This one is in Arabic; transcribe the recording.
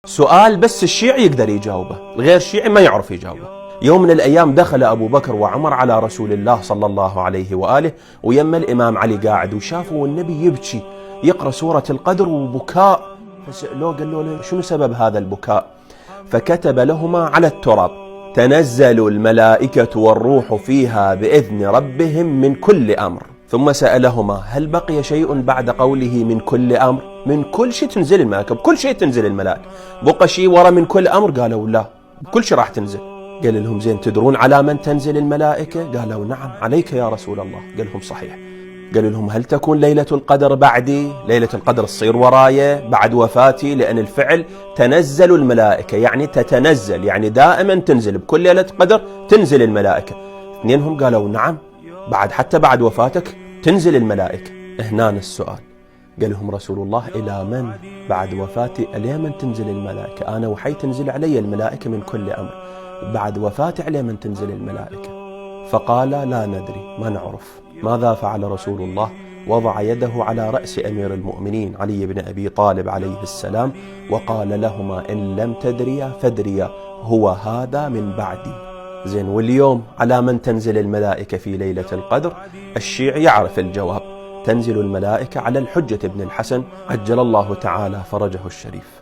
سؤال بس الشيعي يقدر يجاوبه، غير الشيعي ما يعرف يجاوبه. يوم من الأيام دخل أبو بكر وعمر على رسول الله صلى الله عليه وآله ويما الإمام علي قاعد، وشافوا النبي يبكي يقرأ سورة القدر وبكاء، فسألوه قالوا له شنو سبب هذا البكاء؟ فكتب لهما على التراب: تنزل الملائكة والروح فيها بإذن ربهم من كل أمر. ثم سألهما: هل بقي شيء بعد قوله من كل أمر؟ من كل شيء تنزل الملائكة، بكل شيء تنزل الملائكة، بقى شيء ورا من كل أمر؟ قالوا لا، بكل شيء راح تنزل. قال لهم: زين تدرون على من تنزل الملائكة؟ قالوا نعم، عليك يا رسول الله. قال لهم صحيح. قالوا لهم: هل تكون ليلة القدر بعدي؟ ليلة القدر تصير ورايا بعد وفاتي؟ لأن الفعل تنزل الملائكة يعني تتنزل، يعني دائما تنزل، بكل ليلة قدر تنزل الملائكة. اثنينهم قالوا نعم، حتى بعد وفاتك تنزل الملائكة. هنا السؤال، قال لهم رسول الله: إلى من بعد وفاتي إلى من تنزل الملائكة؟ أنا وحي تنزل علي الملائكة من كل أمر، بعد وفاتي على من تنزل الملائكة؟ فقال: لا ندري، ما نعرف. ماذا فعل رسول الله؟ وضع يده على رأس أمير المؤمنين علي بن أبي طالب عليه السلام وقال لهما: إن لم تدريا فادريا، هو هذا من بعدي. زين، واليوم على من تنزل الملائكة في ليلة القدر؟ الشيعي يعرف الجواب: تنزل الملائكة على الحجة بن الحسن عجل الله تعالى فرجه الشريف.